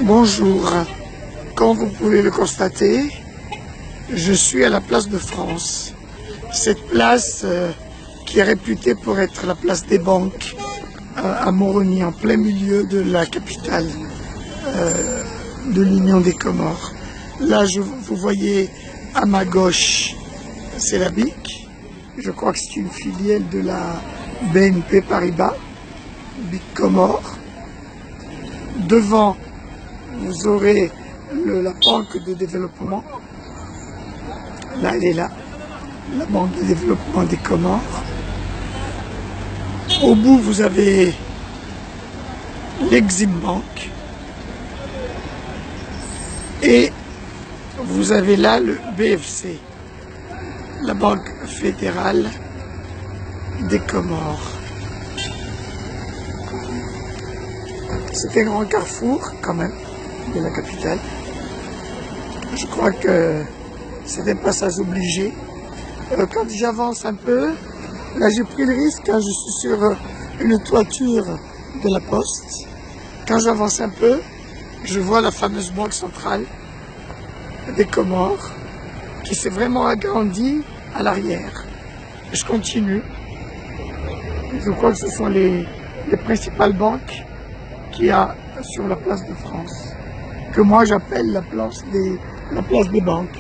Bonjour, comme vous pouvez le constater, je suis à la place de France. Cette place qui est réputée pour être la place des banques à Moroni, en plein milieu de la capitale de l'Union des Comores. Là, vous voyez à ma gauche, c'est la BIC. Je crois que c'est une filiale de la BNP Paribas, BIC Comores. Devant, vous aurez la banque de développement. Là, elle est là, la banque de développement des Comores. Au bout, vous avez l'Exim Bank. Et vous avez là le BFC, la Banque fédérale des Comores. C'est un grand carrefour, quand même, de la capitale. Je crois que c'est un passage obligé. Quand j'avance un peu, là j'ai pris le risque, hein, je suis sur une toiture de la poste. Quand j'avance un peu, je vois la fameuse banque centrale des Comores qui s'est vraiment agrandie à l'arrière. Je continue. Je crois que ce sont les principales banques qu'il y a sur la place de France, que moi j'appelle la place des banques.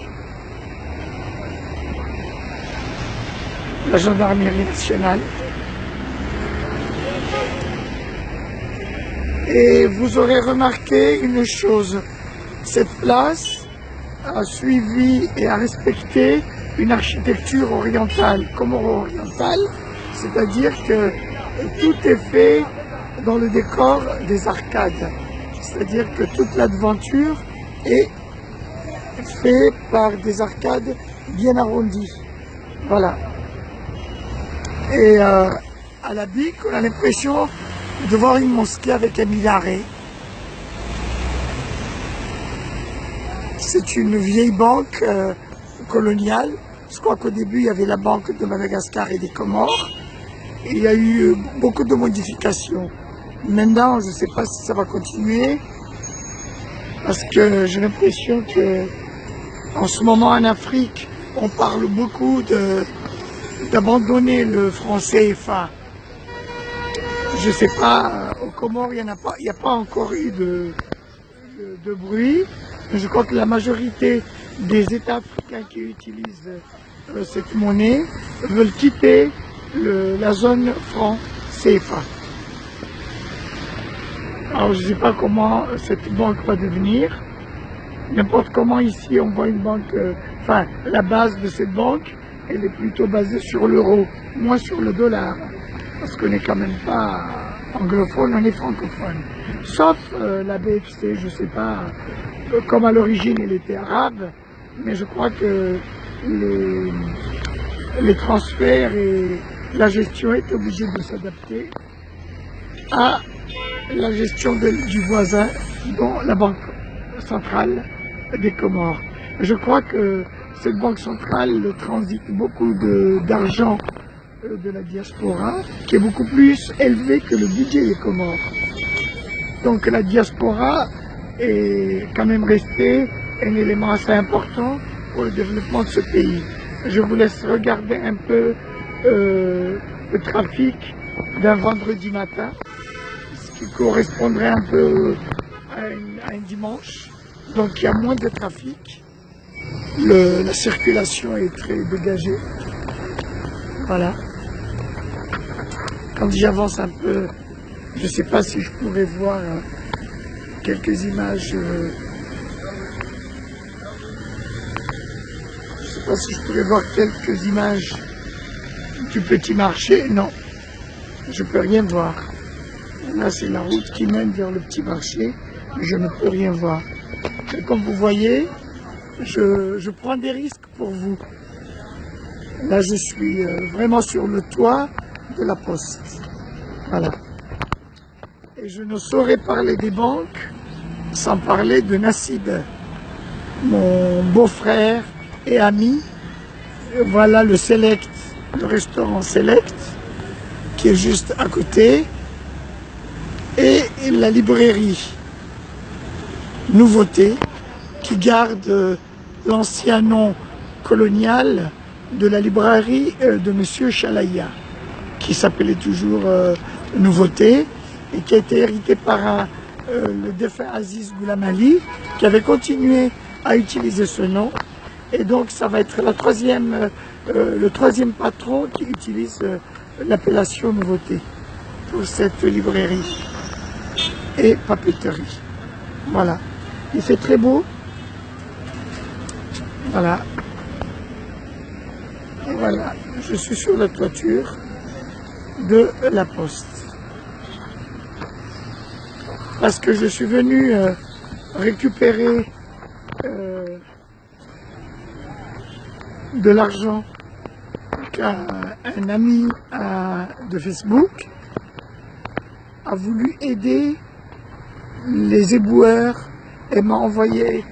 La gendarmerie nationale. Et vous aurez remarqué une chose, cette place a suivi et a respecté une architecture orientale, comoro-orientale, c'est-à-dire que tout est fait dans le décor des arcades, c'est-à-dire que toute la devanture est faite par des arcades bien arrondies. Voilà. Et à la BIC, on a l'impression de voir une mosquée avec un minaret. C'est une vieille banque coloniale. Je crois qu'au début, il y avait la banque de Madagascar et des Comores. Et il y a eu beaucoup de modifications. Maintenant, je ne sais pas si ça va continuer, parce que j'ai l'impression que en ce moment en Afrique, on parle beaucoup d'abandonner le franc CFA. Je ne sais pas, aux Comores, il n'y a pas encore eu de bruit. Mais je crois que la majorité des États africains qui utilisent cette monnaie veulent quitter la zone franc CFA. Alors je ne sais pas comment cette banque va devenir. N'importe comment ici on voit une banque, la base de cette banque, elle est plutôt basée sur l'euro, moins sur le dollar. Parce qu'on n'est quand même pas anglophone, on est francophone. Sauf la BFC, je ne sais pas, comme à l'origine elle était arabe, mais je crois que les transferts et la gestion est obligée de s'adapter à la gestion du voisin, dont la Banque centrale des Comores. Je crois que cette banque centrale transite beaucoup d'argent de la diaspora, qui est beaucoup plus élevé que le budget des Comores. Donc la diaspora est quand même restée un élément assez important pour le développement de ce pays. Je vous laisse regarder un peu le trafic d'un vendredi matin, ce qui correspondrait un peu à un dimanche. Donc il y a moins de trafic, la circulation est très dégagée. Voilà. Quand j'avance un peu, je ne sais pas si je pourrais voir quelques images. Je ne sais pas si je pourrais voir quelques images du petit marché. Non, je ne peux rien voir. Là, c'est la route qui mène vers le petit marché, mais je ne peux rien voir. Et comme vous voyez, je prends des risques pour vous. Là, je suis vraiment sur le toit de la poste. Voilà. Et je ne saurais parler des banques sans parler de Nassib, mon beau-frère et ami. Voilà le Select, le restaurant Select, qui est juste à côté. Et la librairie. Nouveauté, qui garde l'ancien nom colonial de la librairie de Monsieur Chalaya, qui s'appelait toujours Nouveauté, et qui a été hérité par le défunt Aziz Ghulam Ali, qui avait continué à utiliser ce nom. Et donc ça va être le troisième patron qui utilise l'appellation Nouveauté pour cette librairie et papeterie. Voilà. Il fait très beau. Voilà. Et voilà, je suis sur la toiture de la Poste. Parce que je suis venu récupérer de l'argent qu'un ami de Facebook a voulu aider les éboueurs et m'a envoyé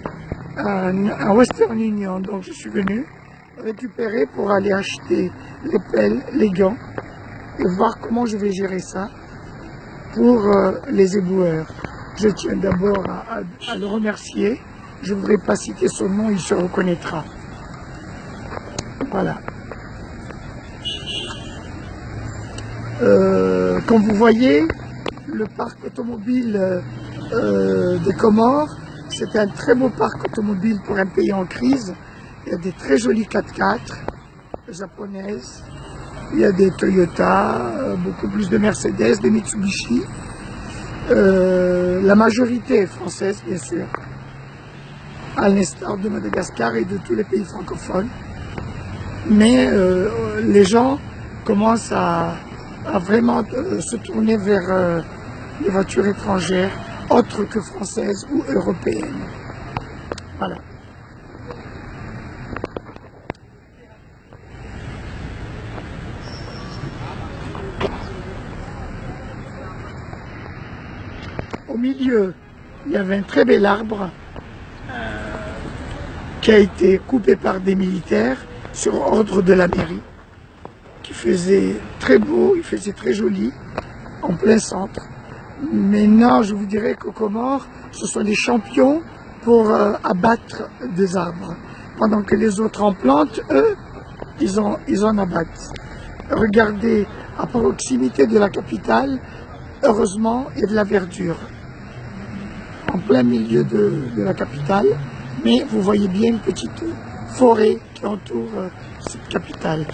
un Western Union. Donc je suis venu récupérer pour aller acheter les pelles, les gants et voir comment je vais gérer ça pour les éboueurs. Je tiens d'abord à le remercier. Je ne voudrais pas citer son nom, il se reconnaîtra. Voilà. Comme vous voyez, le parc automobile des Comores, c'est un très beau parc automobile pour un pays en crise. Il y a des très jolis 4x4 japonaises, il y a des Toyota, beaucoup plus de Mercedes, des Mitsubishi. La majorité est française, bien sûr, à l'instar de Madagascar et de tous les pays francophones. Mais les gens commencent à vraiment se tourner vers les voitures étrangères, autres que françaises ou européennes. Voilà. Au milieu, il y avait un très bel arbre qui a été coupé par des militaires sur ordre de la mairie, qui faisait très beau, il faisait très joli, en plein centre. Maintenant, je vous dirais qu'aux Comores, ce sont des champions pour abattre des arbres, pendant que les autres en plantent, eux, ils en abattent. Regardez, à proximité de la capitale, heureusement, il y a de la verdure, en plein milieu de la capitale, mais vous voyez bien une petite forêt qui entoure cette capitale.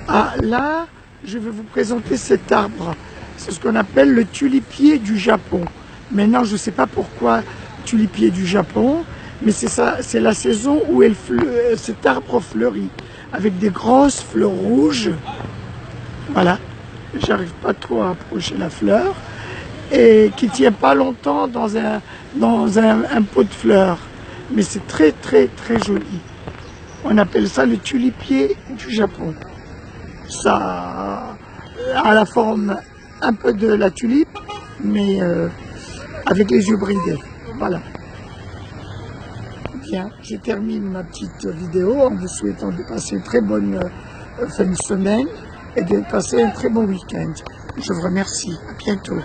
Ah, là, je vais vous présenter cet arbre. C'est ce qu'on appelle le tulipier du Japon. Maintenant, je ne sais pas pourquoi tulipier du Japon, mais c'est ça, c'est la saison où cet arbre fleurit, avec des grosses fleurs rouges. Voilà, j'arrive pas trop à approcher la fleur, et qui ne tient pas longtemps dans un pot de fleurs. Mais c'est très très très joli. On appelle ça le tulipier du Japon. Ça a la forme un peu de la tulipe, mais avec les yeux bridés. Voilà. Bien, je termine ma petite vidéo en vous souhaitant de passer une très bonne fin de semaine et de passer un très bon week-end. Je vous remercie. À bientôt.